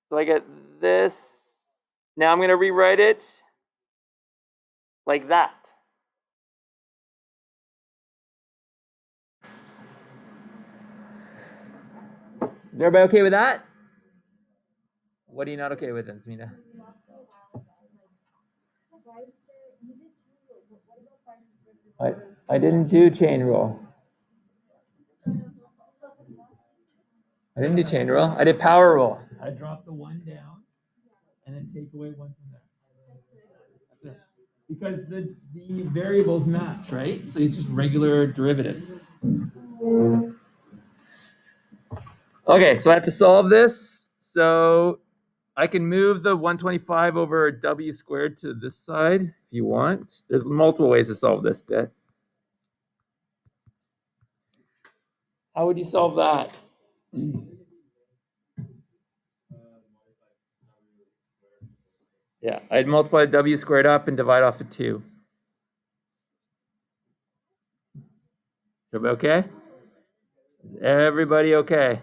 So I get this. Now I'm going to rewrite it like that. Is everybody okay with that? What are you not okay with, Smina? I didn't do chain rule. I didn't do chain rule. I did power rule. I dropped the one down and then take away one from there. That's it. Because the variables match, right? So it's just regular derivatives. Okay, so I have to solve this. So I can move the 125 over w squared to this side if you want. There's multiple ways to solve this bit. How would you solve that? Yeah, I'd multiply w squared up and divide off of 2. Is everybody okay? Is everybody okay?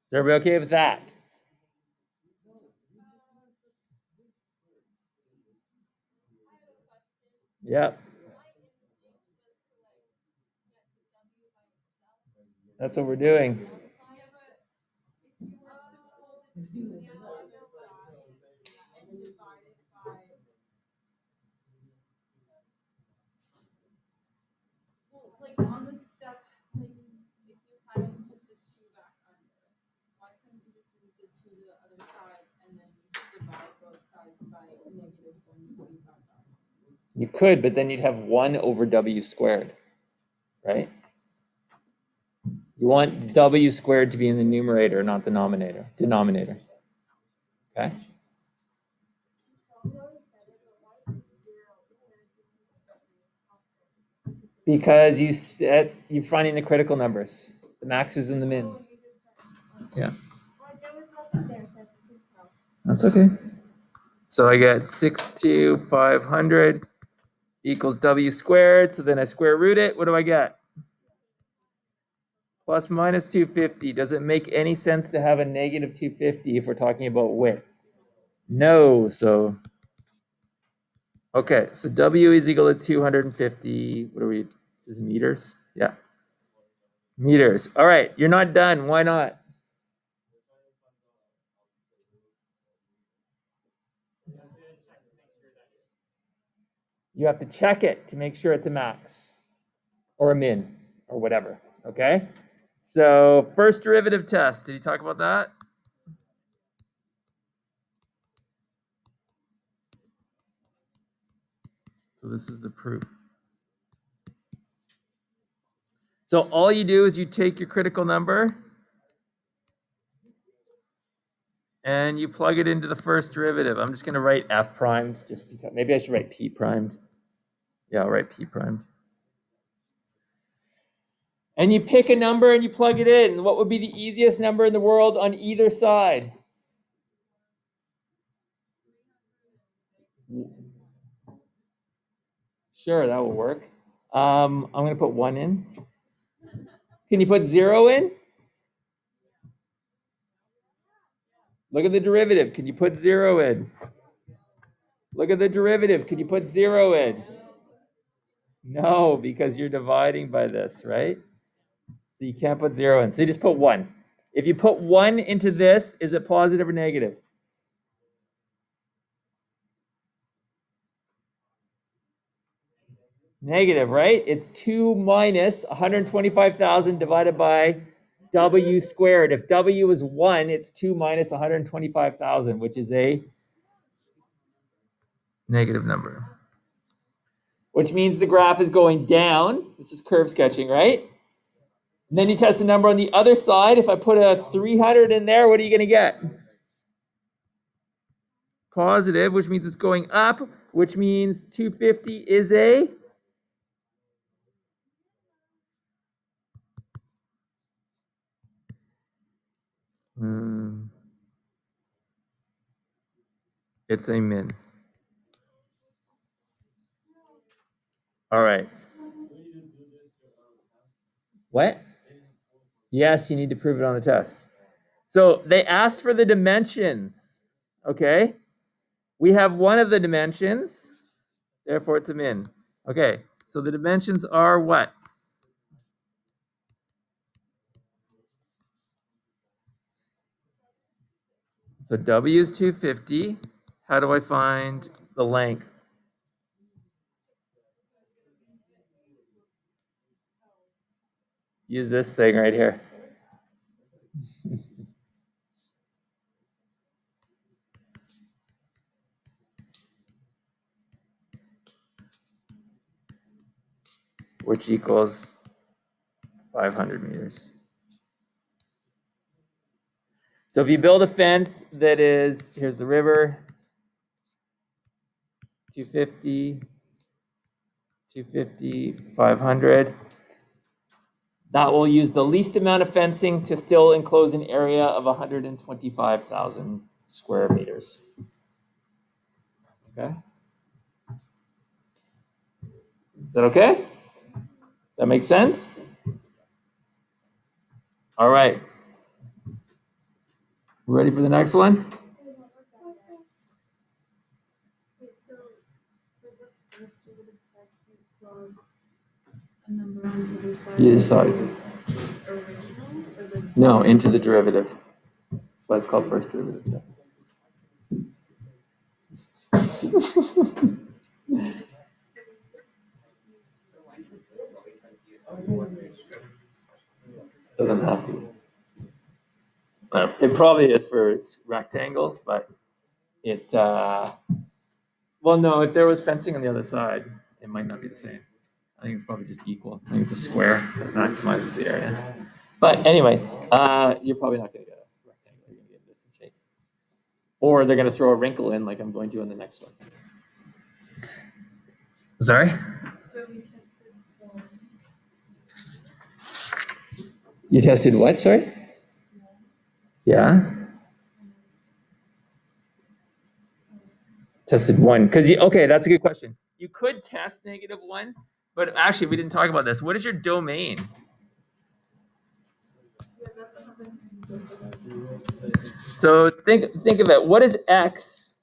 Is everybody okay with that? Yep. That's what we're doing. You could, but then you'd have 1 over w squared, right? You want w squared to be in the numerator, not the denominator. Okay? Because you're finding the critical numbers, the maxes and the mins. Yeah. That's okay. So I get 62500 equals w squared. So then I square root it. What do I get? Plus minus 250. Does it make any sense to have a negative 250 if we're talking about width? No. So, okay. So W is equal to 250. What are we? This is meters? Yeah. Meters. All right. You're not done. Why not? You have to check it to make sure it's a max or a min or whatever. Okay. So first derivative test. Did you talk about that? So this is the proof. So all you do is you take your critical number and you plug it into the first derivative. I'm just going to write f primed just because maybe I should write p primed. Yeah, I'll write p primed. And you pick a number and you plug it in. What would be the easiest number in the world on either side? Sure, that will work. I'm going to put 1 in. Can you put 0 in? Look at the derivative. Can you put 0 in? Look at the derivative. Can you put 0 in? No, because you're dividing by this, right? So you can't put 0 in. So you just put 1. If you put 1 into this, is it positive or negative? Negative, right? It's 2 minus 125,000 divided by w squared. If w is 1, it's 2 minus 125,000, which is a negative number. Which means the graph is going down. This is curve sketching, right? And then you test the number on the other side. If I put a 300 in there, what are you going to get? Positive, which means it's going up, which means 250 is a it's a min. All right. What? Yes, you need to prove it on the test. So they asked for the dimensions. Okay. We have one of the dimensions, therefore it's a min. Okay. So the dimensions are what? So W is 250. How do I find the length? Use this thing right here. Which equals 500 meters. So if you build a fence that is, here's the river, 250, 250, 500. That will use the least amount of fencing to still enclose an area of 125,000 square meters. Okay? Is that okay? That makes sense? All right. Ready for the next one? You decide. No, into the derivative. That's why it's called first derivative test. Doesn't have to. It probably is for rectangles, but it, well, no, if there was fencing on the other side, it might not be the same. I think it's probably just equal. I think it's a square that maximizes the area. But anyway, you're probably not going to get a rectangle. You're going to get a different shape. Or they're going to throw a wrinkle in like I'm going to in the next one. Sorry? You tested what, sorry? Yeah? Tested one. Because, okay, that's a good question. You could test -1, but actually, we didn't talk about this. What is your domain? So think of it. What is x?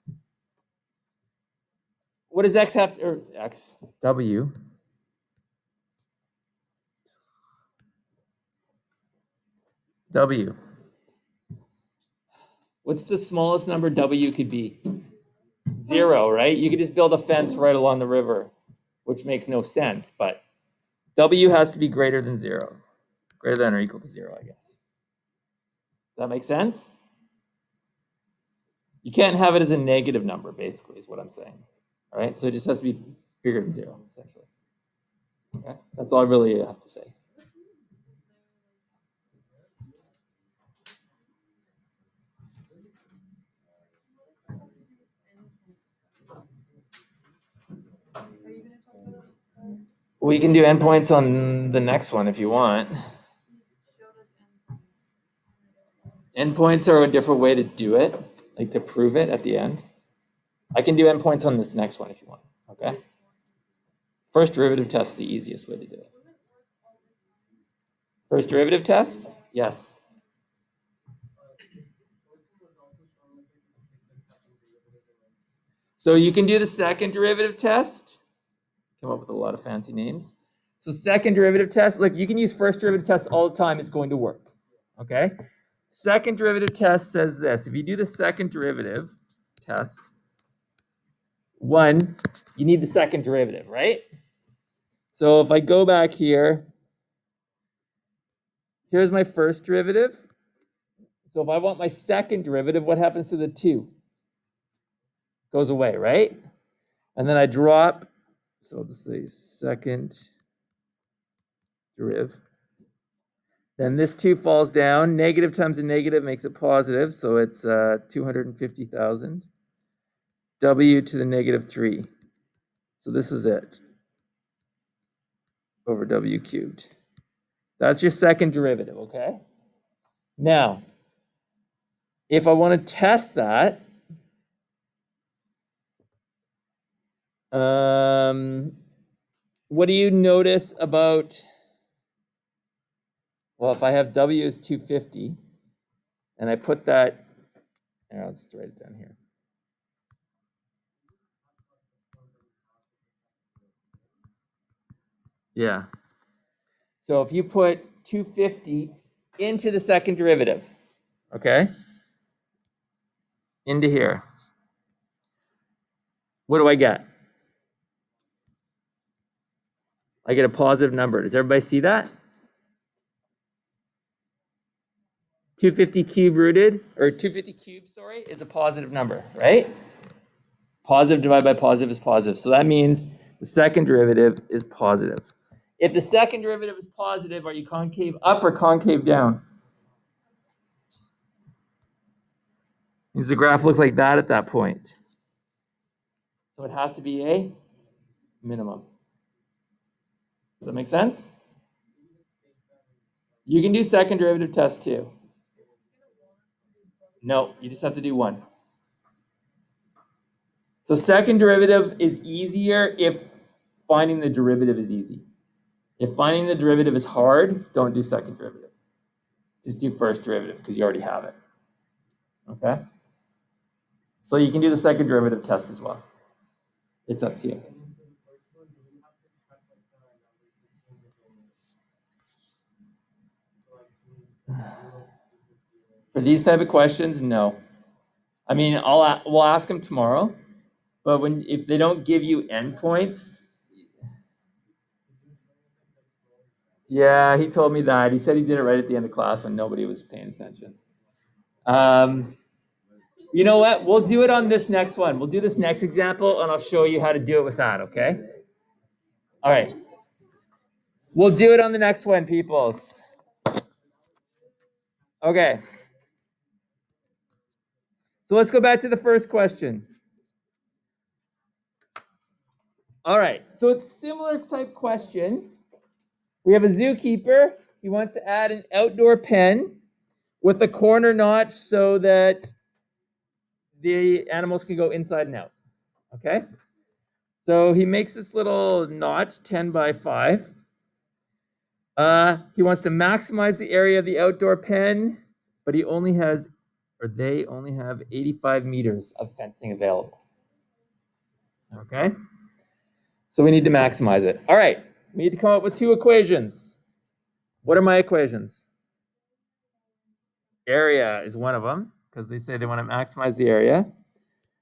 What does x have to, or x, w? W. What's the smallest number w could be? 0, right? You could just build a fence right along the river, which makes no sense, but w has to be greater than 0. Greater than or equal to 0, I guess. Does that make sense? You can't have it as a negative number, basically, is what I'm saying. All right, so it just has to be bigger than 0, essentially. Okay, that's all I really have to say. We can do endpoints on the next one if you want. Endpoints are a different way to do it, like to prove it at the end. I can do endpoints on this next one if you want, okay? First derivative test is the easiest way to do it. First derivative test? Yes. So you can do the second derivative test. Come up with a lot of fancy names. So second derivative test, look, you can use first derivative test all the time. It's going to work, okay? Second derivative test says this. If you do the second derivative test, one, you need the second derivative, right? So if I go back here, here's my first derivative. So if I want my second derivative, what happens to the 2? Goes away, right? And then I drop, so I'll just say second derivative. Then this 2 falls down. Negative times a negative makes it positive, so it's 250,000. W to the -3. So this is it. Over W cubed. That's your second derivative, okay? Now, if I want to test that, what do you notice about, well, if I have W is 250 and I put that, here, I'll just write it down here. Yeah. So if you put 250 into the second derivative, okay, into here, what do I get? I get a positive number. Does everybody see that? 250 cube rooted, or 250 cubed, sorry, is a positive number, right? Positive divided by positive is positive. So that means the second derivative is positive. If the second derivative is positive, are you concave up or concave down? Means the graph looks like that at that point. So it has to be a minimum. Does that make sense? You can do second derivative test too. No, you just have to do one. So second derivative is easier if finding the derivative is easy. If finding the derivative is hard, don't do second derivative. Just do first derivative because you already have it. Okay? So you can do the second derivative test as well. It's up to you. For these type of questions, no. I mean, we'll ask them tomorrow, but if they don't give you endpoints, yeah, he told me that. He said he did it right at the end of class when nobody was paying attention. You know what? We'll do it on this next one. We'll do this next example, and I'll show you how to do it with that, okay? All right. We'll do it on the next one, peoples. Okay. So let's go back to the first question. All right. So it's similar type question. We have a zookeeper. He wants to add an outdoor pen with a corner notch so that the animals can go inside and out. Okay? So he makes this little notch, 10 by 5. He wants to maximize the area of the outdoor pen, but they only have 85 meters of fencing available. Okay? So we need to maximize it. All right, we need to come up with two equations. What are my equations? Area is one of them, because they say they want to maximize the area.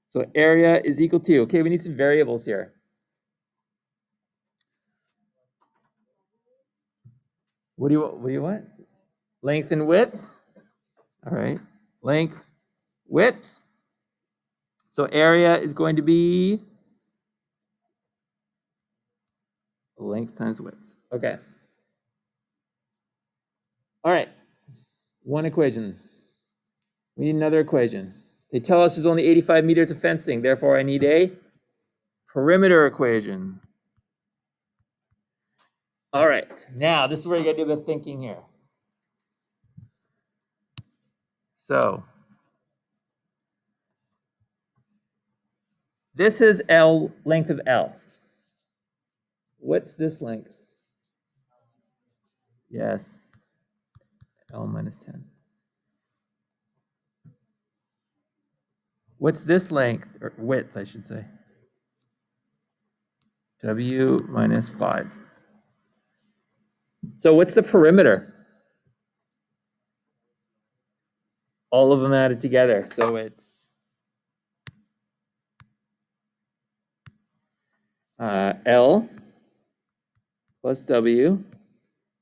So area is equal to, okay, we need some variables here. What do you want? Length and width? All right, length, width. So area is going to be length times width. Okay. All right, one equation. We need another equation. They tell us there's only 85 meters of fencing, therefore I need a perimeter equation. All right, now this is where you gotta do the thinking here. So this is L, length of L. What's this length? Yes, L minus 10. What's this length, or width, I should say? W minus 5. So what's the perimeter? All of them added together. So it's L plus W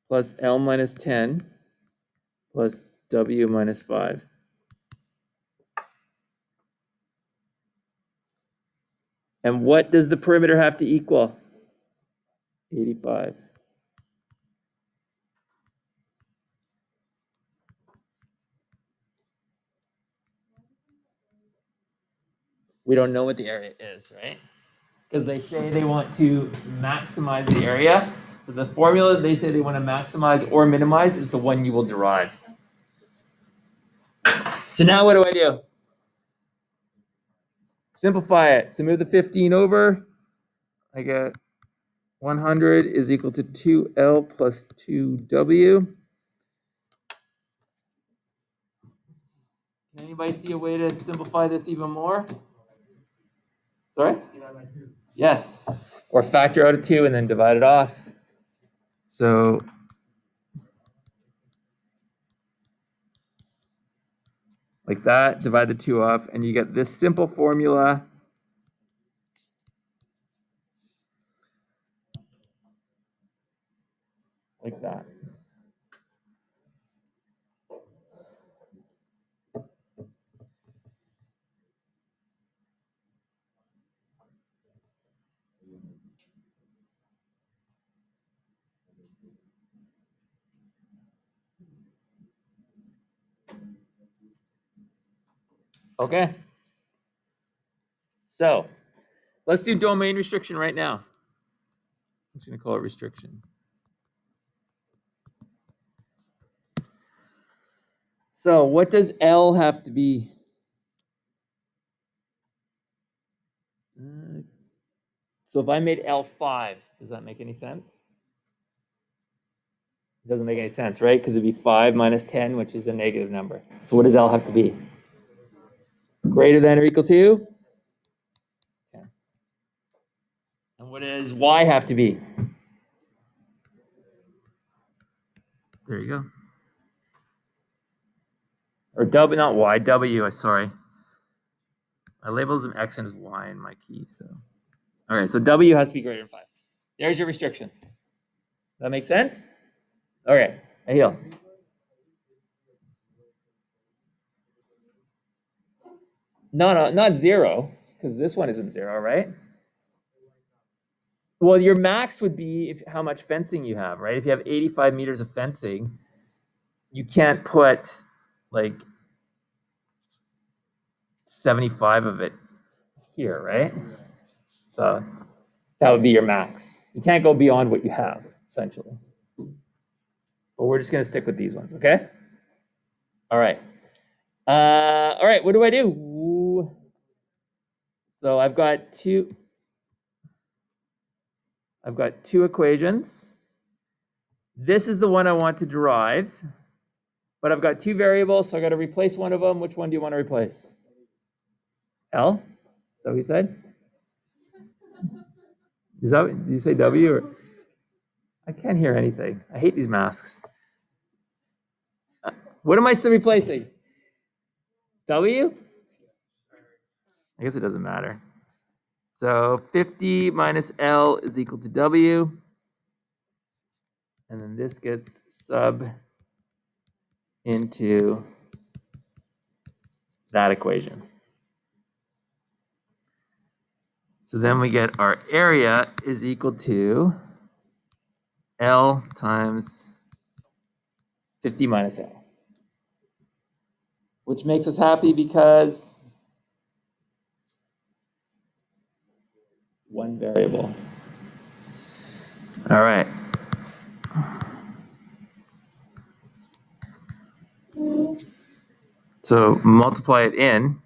plus L minus 10 plus W minus 5. And what does the perimeter have to equal? 85. We don't know what the area is, right? Because they say they want to maximize the area. So the formula they say they want to maximize or minimize is the one you will derive. So now what do I do? Simplify it. So move the 15 over. I get 100 is equal to 2L plus 2W. Can anybody see a way to simplify this even more? Sorry? Yes. Or factor out a 2 and then divide it off. So like that, divide the 2 off, and you get this simple formula. Like that. Okay. So let's do domain restriction right now. I'm just going to call it restriction. So what does L have to be? So if I made L 5, does that make any sense? It doesn't make any sense, right? Because it'd be 5 minus 10, which is a negative number. So what does L have to be? Greater than or equal to 10. And what does Y have to be? There you go. Or W, not Y, W, sorry. I labeled them X and Y in my key, so. All right, so W has to be greater than 5. There's your restrictions. That make sense? Okay, Ahil. No, not 0, because this one isn't 0, right? Well, your max would be how much fencing you have, right? If you have 85 meters of fencing, you can't put like 75 of it here, right? So that would be your max. You can't go beyond what you have, essentially. But we're just going to stick with these ones, okay? All right. All right, what do I do? So I've got two equations. This is the one I want to derive, but I've got two variables, so I got to replace one of them. Which one do you want to replace? L? Is that what you said? Did you say W? Or? I can't hear anything. I hate these masks. What am I still replacing? W? I guess it doesn't matter. So 50 minus L is equal to W. And then this gets sub into that equation. So then we get our area is equal to L times 50 minus L, which makes us happy because one variable. All right. So multiply it in,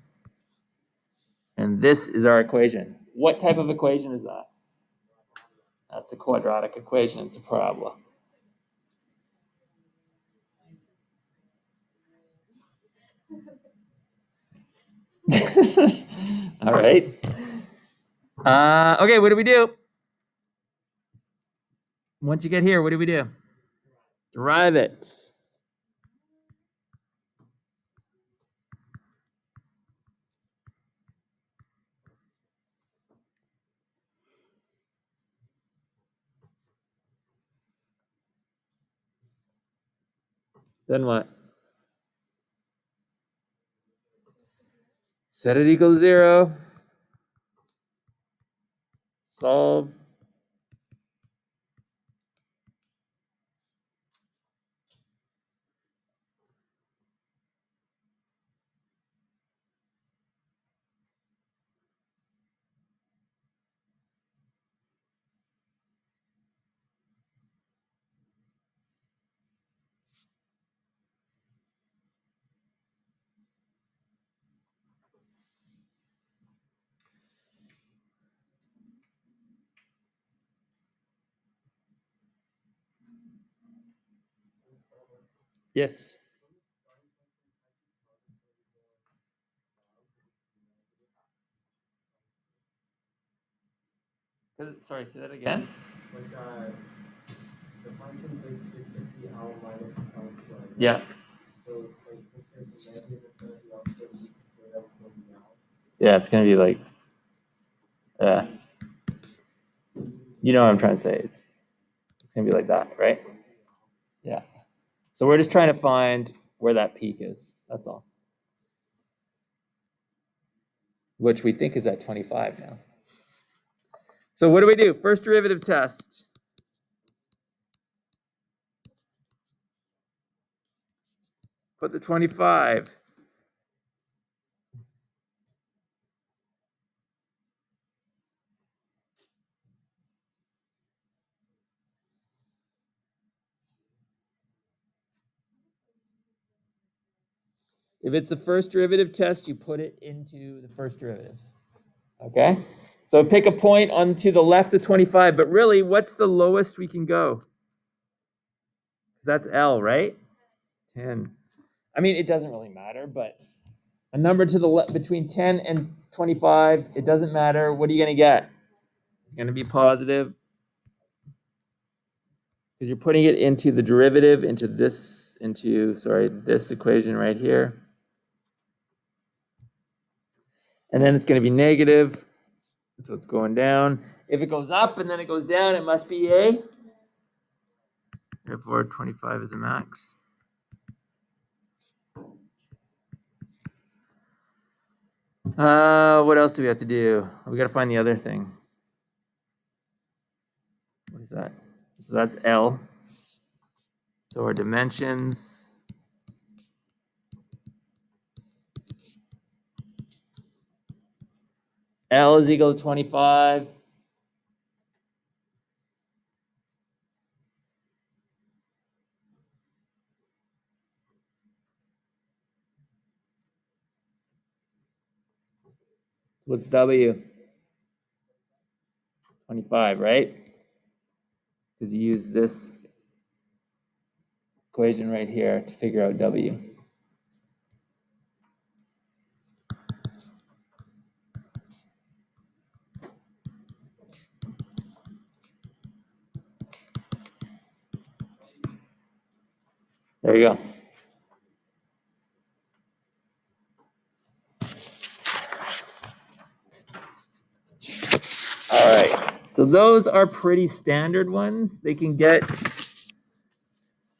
and this is our equation. What type of equation is that? That's a quadratic equation. It's a parabola. All right. Okay, what do we do? Once you get here, what do we do? Derive it. Then what? Set it equal to 0. Solve. Yes. Sorry, say that again. Yeah. Yeah, it's gonna be like, you know what I'm trying to say. It's gonna be like that, right? Yeah. So we're just trying to find where that peak is. That's all. Which we think is at 25 now. So what do we do? First derivative test. Put the 25. If it's the first derivative test, you put it into the first derivative. Okay? So pick a point onto the left of 25, but really, what's the lowest we can go? That's L, right? 10. I mean, it doesn't really matter, but a number to the left between 10 and 25, it doesn't matter. What are you going to get? It's going to be positive because you're putting it into the derivative, into this equation right here. And then it's going to be negative. So it's going down. If it goes up and then it goes down, it must be A. Therefore, 25 is a max. What else do we have to do? We got to find the other thing. What is that? So that's L. So our dimensions. L is equal to 25. What's W? 25, right? Because you use this equation right here to figure out W. There you go. All right. So those are pretty standard ones. They can get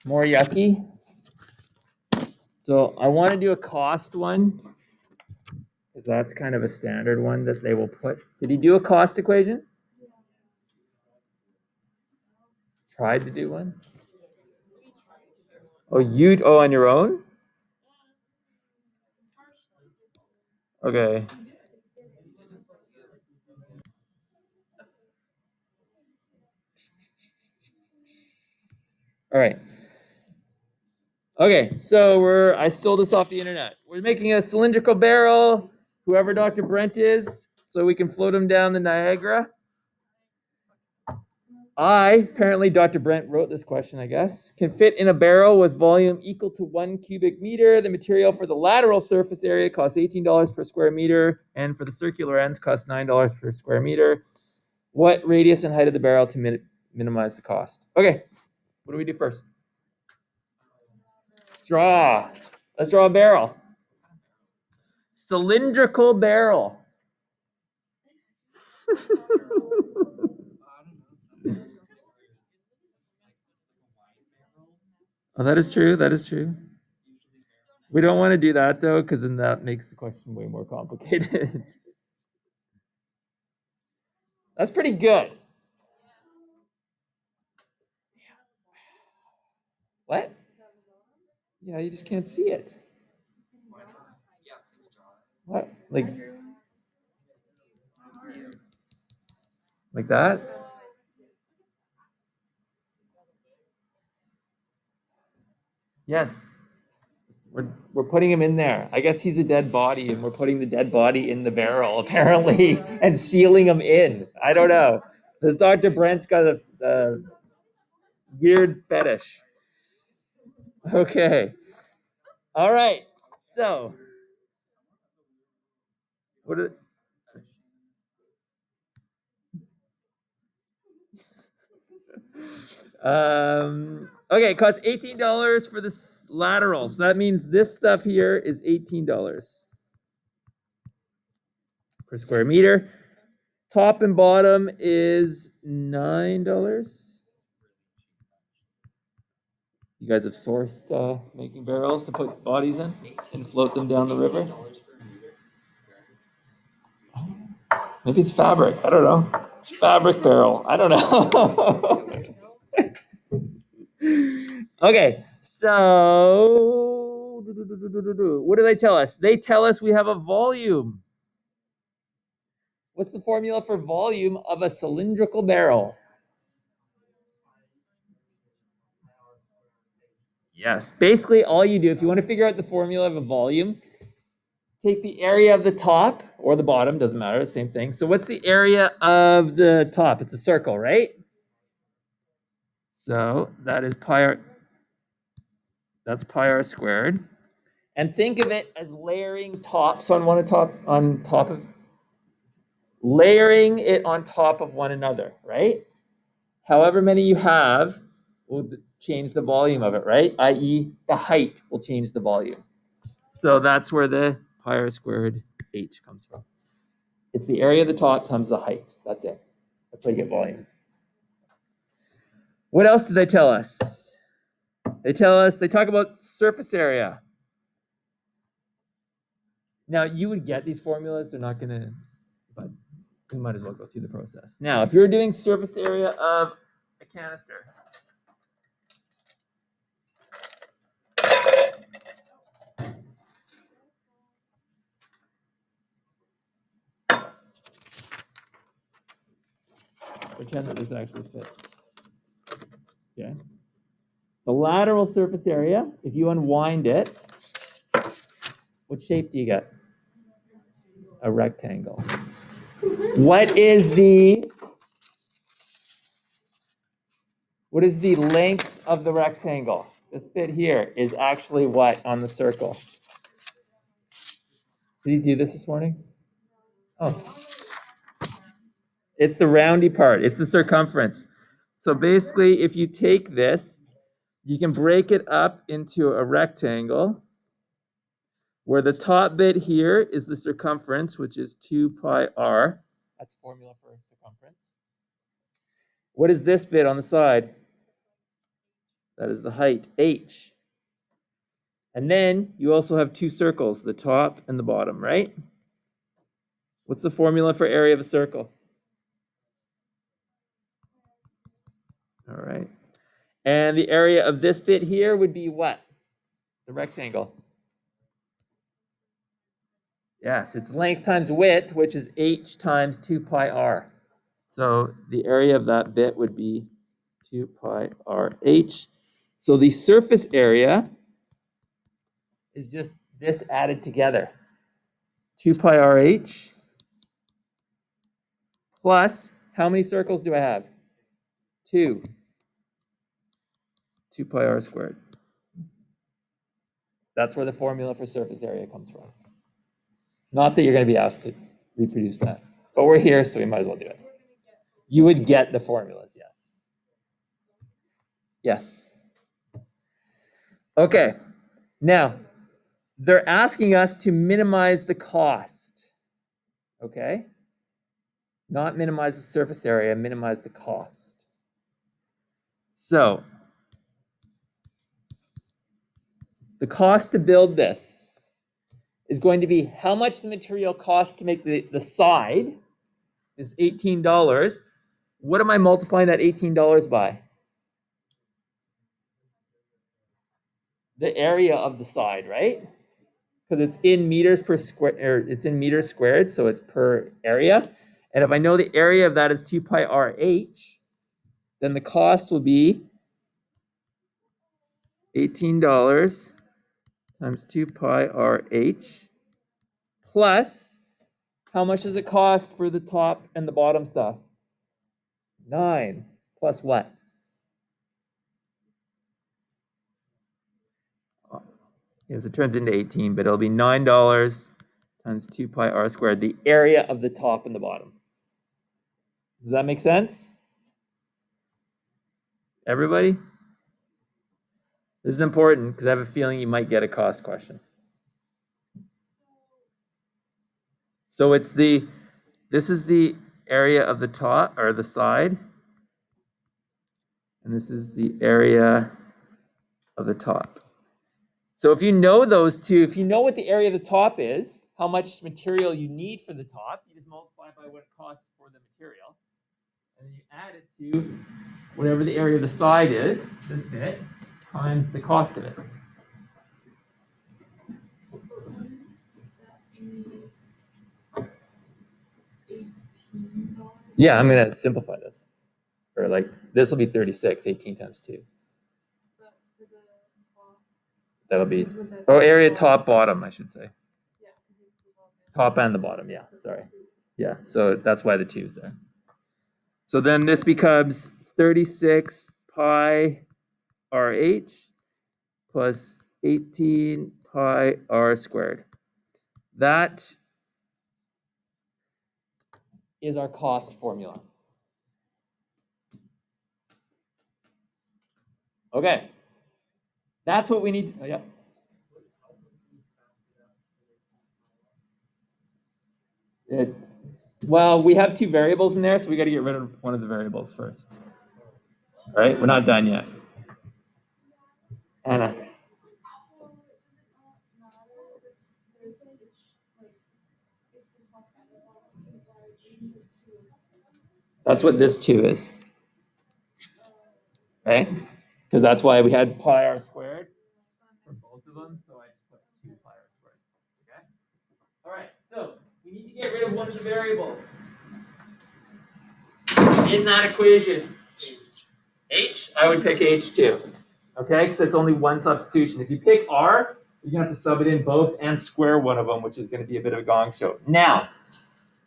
more yucky. So I want to do a cost one because that's kind of a standard one that they will put. Did he do a cost equation? Tried to do one? Oh, on your own? Okay. All right. Okay, so I stole this off the internet. We're making a cylindrical barrel, whoever Dr. Brent is, so we can float him down the Niagara. Apparently Dr. Brent wrote this question, I guess, can fit in a barrel with volume equal to 1 cubic meter. The material for the lateral surface area costs $18 per square meter, and for the circular ends costs $9 per square meter. What radius and height of the barrel to minimize the cost? Okay, what do we do first? Draw. Let's draw a barrel. Cylindrical barrel. Oh, that is true. That is true. We don't want to do that though, because then that makes the question way more complicated. That's pretty good. What? Yeah, you just can't see it. What? Like that? Yes. We're putting him in there. I guess he's a dead body, and we're putting the dead body in the barrel, apparently, and sealing him in. I don't know. This Dr. Brent's got a weird fetish. Okay. All right. So, what are, okay, it costs $18 for this lateral. So that means this stuff here is $18 per square meter. Top and bottom is $9. You guys have sourced making barrels to put bodies in and float them down the river? Maybe it's fabric. I don't know. It's a fabric barrel. I don't know. Okay, so what do they tell us? They tell us we have a volume. What's the formula for volume of a cylindrical barrel? Yes. Basically, all you do, if you want to figure out the formula of a volume, take the area of the top or the bottom, doesn't matter, the same thing. So what's the area of the top? It's a circle, right? So that is pi r, that's pi r squared. And think of it as layering tops on layering it on top of one another, right? However many you have will change the volume of it, right? i.e. the height will change the volume. So that's where the pi r squared h comes from. It's the area of the top times the height. That's it. That's how you get volume. What else do they tell us? They talk about surface area. Now, you would get these formulas. They're not going to, but we might as well go through the process. Now, if you're doing surface area of a canister, pretend that this actually fits. Okay. The lateral surface area, if you unwind it, what shape do you get? A rectangle. What is the length of the rectangle? This bit here is actually what on the circle? Did you do this morning? Oh, it's the roundy part. It's the circumference. So basically, if you take this, you can break it up into a rectangle where the top bit here is the circumference, which is 2 pi r. That's formula for circumference. What is this bit on the side? That is the height, h. And then you also have two circles, the top and the bottom, right? What's the formula for area of a circle? All right. And the area of this bit here would be what? The rectangle. Yes, it's length times width, which is h times 2 pi r. So the area of that bit would be 2 pi r h. So the surface area is just this added together. 2 pi r h plus, how many circles do I have? 2. 2 pi r squared. That's where the formula for surface area comes from. Not that you're going to be asked to reproduce that, but we're here, so we might as well do it. You would get the formulas, yes. Yes. Okay. Now, they're asking us to minimize the cost. Okay? Not minimize the surface area, minimize the cost. So, the cost to build this is going to be how much the material costs to make the side is $18. What am I multiplying that $18 by? The area of the side, right? Because it's in meters per square, or it's in meters squared, so it's per area. And if I know the area of that is 2 pi r h, then the cost will be $18 times 2 pi r h plus, how much does it cost for the top and the bottom stuff? 9 plus what? Yes, it turns into 18, but it'll be $9 times 2 pi r squared, the area of the top and the bottom. Does that make sense? Everybody? This is important because I have a feeling you might get a cost question. So this is the area of the top or the side, and this is the area of the top. So if you know those two, if you know what the area of the top is, how much material you need for the top, you just multiply by what it costs for the material. And then you add it to whatever the area of the side is, this bit, times the cost of it. Yeah, I'm going to simplify this. Or like, this will be 36, 18 times 2. That'll be, oh, area top, bottom, I should say. Top and the bottom, yeah, sorry. Yeah, so that's why the 2 is there. So then this becomes 36 pi RH plus 18 pi r squared. That is our cost formula. Okay. That's what we need to, oh, yeah. Well, we have 2 variables in there, so we got to get rid of one of the variables first. All right, we're not done yet. Anna. That's what this 2 is. Right? Because that's why we had pi r squared for both of them, so I just put 2 pi r squared. Okay? All right, so we need to get rid of one of the variables in that equation. H, I would pick H2. Okay, because it's only one substitution. If you pick R, you're going to have to sub it in both and square one of them, which is going to be a bit of a gong show. Now,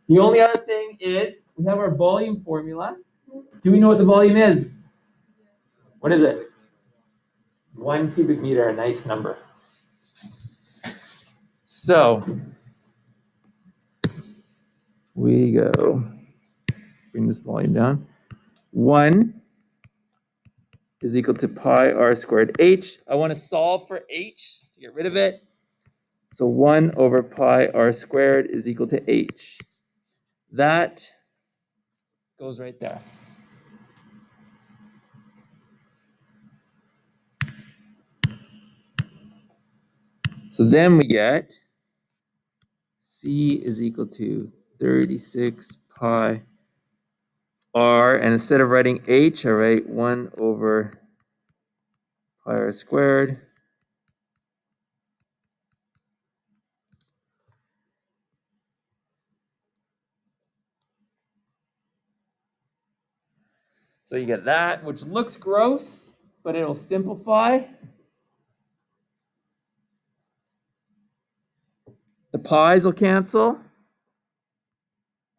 the only other thing is we have our volume formula. Do we know what the volume is? What is it? 1 cubic meter, a nice number. So we go, bring this volume down. 1 is equal to pi r squared h. I want to solve for h to get rid of it. So 1 over pi r squared is equal to h. That goes right there. So then we get C is equal to 36 pi r, and instead of writing h, I write 1 over pi r squared. So you get that, which looks gross, but it'll simplify. The pi's will cancel,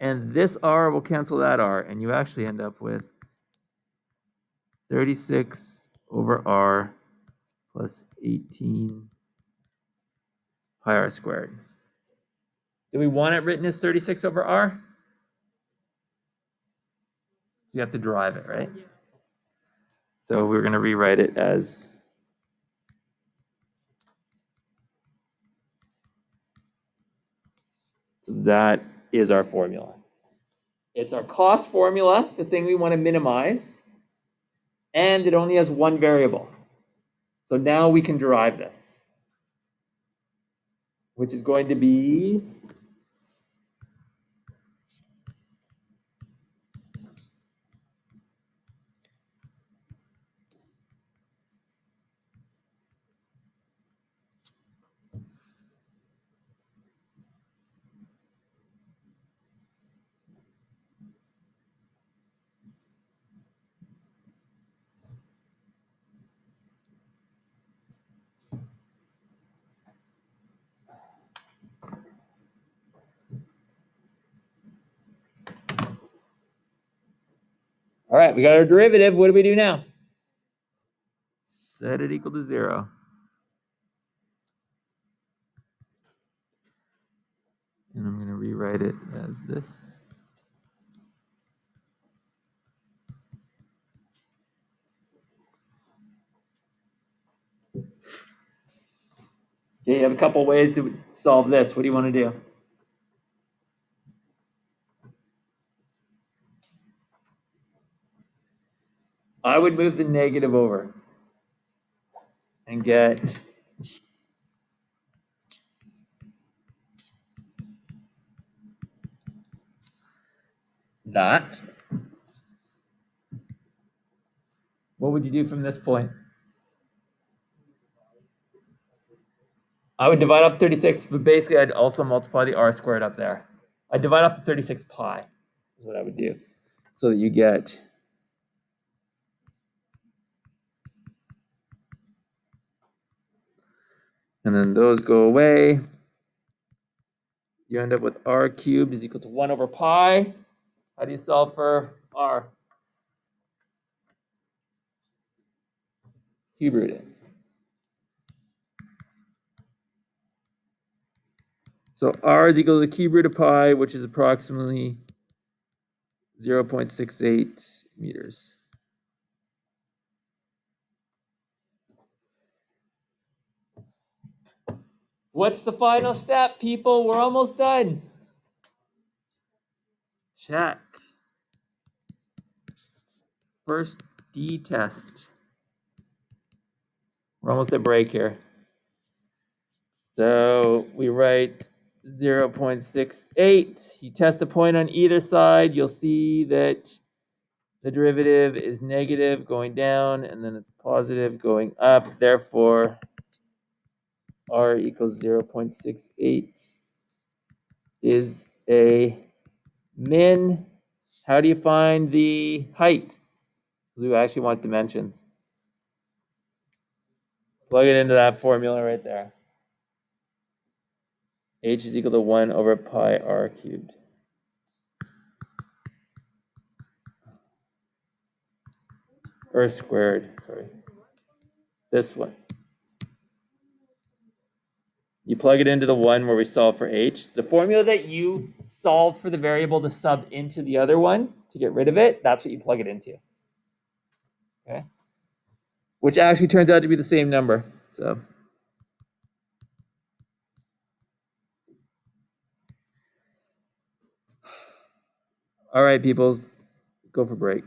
and this r will cancel that r, and you actually end up with 36 over r plus 18 pi r squared. Do we want it written as 36 over r? You have to derive it, right? So we're going to rewrite it as so that is our formula. It's our cost formula, the thing we want to minimize, and it only has one variable. So now we can derive this, which is going to be all right, we got our derivative. What do we do now? Set it equal to 0. And I'm going to rewrite it as this. Okay, you have a couple ways to solve this. What do you want to do? I would move the negative over and get that. What would you do from this point? I would divide off 36, but basically I'd also multiply the r squared up there. I'd divide off the 36 pi is what I would do. So that you get and then those go away. You end up with r cubed is equal to 1 over pi. How do you solve for r? Cube root it. So r is equal to the cube root of pi, which is approximately 0.68 meters. What's the final step, people? We're almost done. Check. First D test. We're almost at break here. So we write 0.68. You test a point on either side. You'll see that the derivative is negative going down, and then it's positive going up. Therefore, r equals 0.68 is a min. How do you find the height? Because we actually want dimensions. Plug it into that formula right there. H is equal to 1 over pi r cubed. Or squared, sorry. This one. You plug it into the one where we solve for h. The formula that you solved for the variable to sub into the other one to get rid of it, that's what you plug it into. Okay? Which actually turns out to be the same number. So all right, peoples, go for break.